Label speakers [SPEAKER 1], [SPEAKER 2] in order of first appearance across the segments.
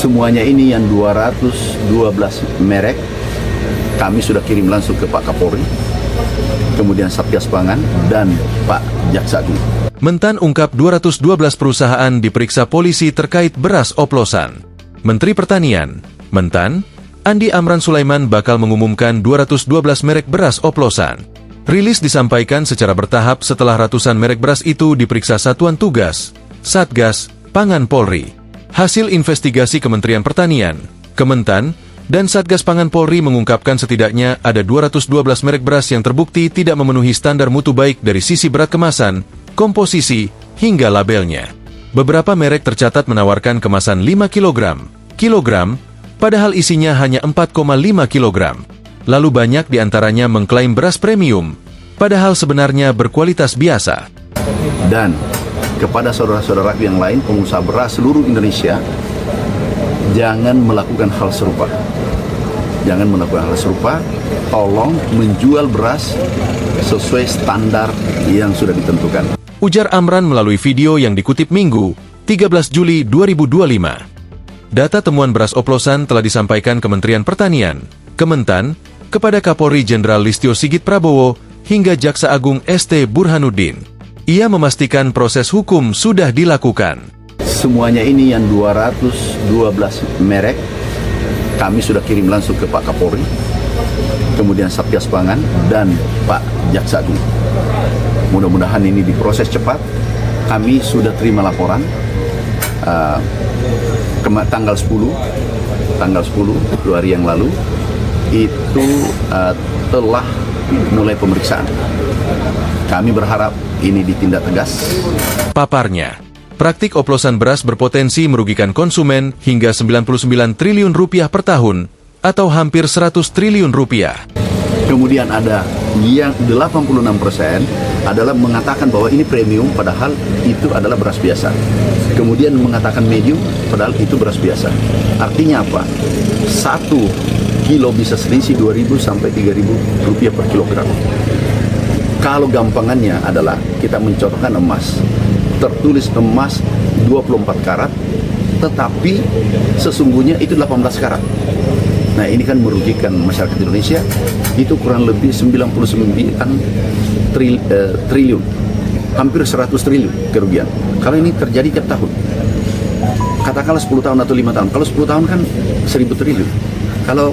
[SPEAKER 1] Semuanya ini yang 212 merek kami sudah kirim langsung ke Pak Kapolri, kemudian Satgas Pangan dan Pak Jaksa Agung.
[SPEAKER 2] Mentan ungkap 212 perusahaan diperiksa polisi terkait beras oplosan. Menteri Pertanian, Mentan, Andi Amran Sulaiman bakal mengumumkan 212 merek beras oplosan. Rilis disampaikan secara bertahap setelah ratusan merek beras itu diperiksa Satuan Tugas, Satgas, Pangan Polri. Hasil investigasi Kementerian Pertanian, Kementan, dan Satgas Pangan Polri mengungkapkan setidaknya ada 212 merek beras yang terbukti tidak memenuhi standar mutu baik dari sisi berat kemasan, komposisi, hingga labelnya. Beberapa merek tercatat menawarkan kemasan 5 kg, padahal isinya hanya 4,5 kg. Lalu banyak diantaranya mengklaim beras premium, padahal sebenarnya berkualitas biasa.
[SPEAKER 1] Dan kepada saudara-saudara yang lain, pengusaha beras seluruh Indonesia, jangan melakukan hal serupa. Jangan melakukan hal serupa, tolong menjual beras sesuai standar yang sudah ditentukan.
[SPEAKER 2] Ujar Amran melalui video yang dikutip Minggu, 13 Juli 2025. Data temuan beras oplosan telah disampaikan Kementerian Pertanian, Kementan, kepada Kapolri Jenderal Listio Sigit Prabowo hingga Jaksa Agung ST Burhanuddin. Ia memastikan proses hukum sudah dilakukan.
[SPEAKER 1] Semuanya ini yang 212 merek kami sudah kirim langsung ke Pak Kapolri, kemudian Satgas Pangan dan Pak Jaksa Agung. Mudah-mudahan ini diproses cepat. Kami sudah terima laporan tanggal 10, 2 hari yang lalu, itu telah mulai pemeriksaan. Kami berharap ini ditindak tegas.
[SPEAKER 2] Paparnya, praktik oplosan beras berpotensi merugikan konsumen hingga 99 triliun rupiah per tahun, atau hampir 100 triliun rupiah.
[SPEAKER 1] Kemudian ada yang 86% adalah mengatakan bahwa ini premium, padahal itu adalah beras biasa. Kemudian mengatakan medium, padahal itu beras biasa. Artinya apa? 1 kilo bisa selisih 2.000 sampai 3.000 rupiah per kilogram. Kalau gampangannya adalah kita mencontohkan emas, tertulis emas 24 karat, tetapi sesungguhnya itu 18 karat. Nah, ini kan merugikan masyarakat Indonesia, itu kurang lebih 99 triliun, hampir 100 triliun kerugian. Kalau ini terjadi tiap tahun, katakanlah 10 tahun atau 5 tahun. Kalau 10 tahun kan 1.000 triliun, kalau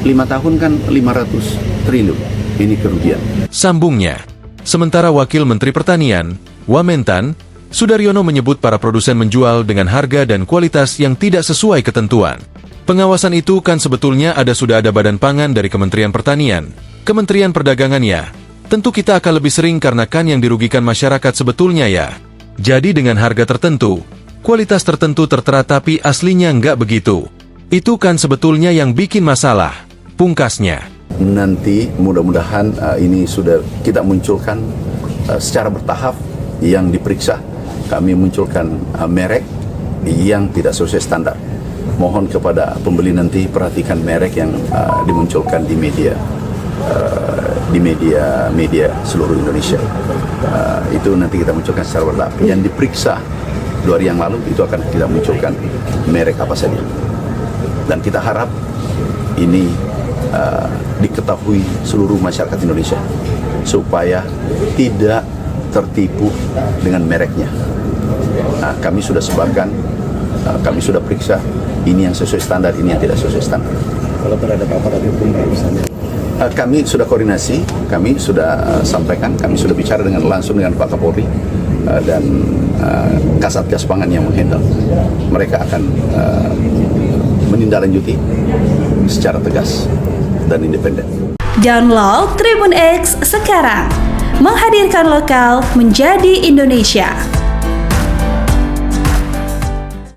[SPEAKER 1] 5 tahun kan 500 triliun, ini kerugian.
[SPEAKER 2] Sambungnya, sementara Wakil Menteri Pertanian, Wamentan, Sudaryono menyebut para produsen menjual dengan harga dan kualitas yang tidak sesuai ketentuan. Pengawasan itu kan sebetulnya sudah ada Badan Pangan dari Kementerian Pertanian, Kementerian Perdagangan ya. Tentu kita akan lebih sering karena kan yang dirugikan masyarakat sebetulnya ya. Jadi dengan harga tertentu, kualitas tertentu tertera tapi aslinya nggak begitu. Itu kan sebetulnya yang bikin masalah, pungkasnya.
[SPEAKER 1] Nanti mudah-mudahan ini sudah kita munculkan secara bertahap yang diperiksa. Kami munculkan merek yang tidak sesuai standar. Mohon kepada pembeli nanti perhatikan merek yang dimunculkan di media seluruh Indonesia. Itu nanti kita munculkan secara bertahap. Yang diperiksa 2 hari yang lalu itu akan kita munculkan merek apa saja. Dan kita harap ini diketahui seluruh masyarakat Indonesia supaya tidak tertipu dengan mereknya. Nah, kami sudah sebarkan, kami sudah periksa, ini yang sesuai standar, ini yang tidak sesuai standar.
[SPEAKER 3] Kalau terhadap aparat hukum misalnya?
[SPEAKER 1] Kami sudah koordinasi, kami sudah sampaikan, kami sudah bicara langsung dengan Pak Kapolri dan Kasatgas Pangan yang menghandle. Mereka akan menindaklanjuti secara tegas dan independen.
[SPEAKER 4] Download Tribun X sekarang, menghadirkan lokal menjadi Indonesia.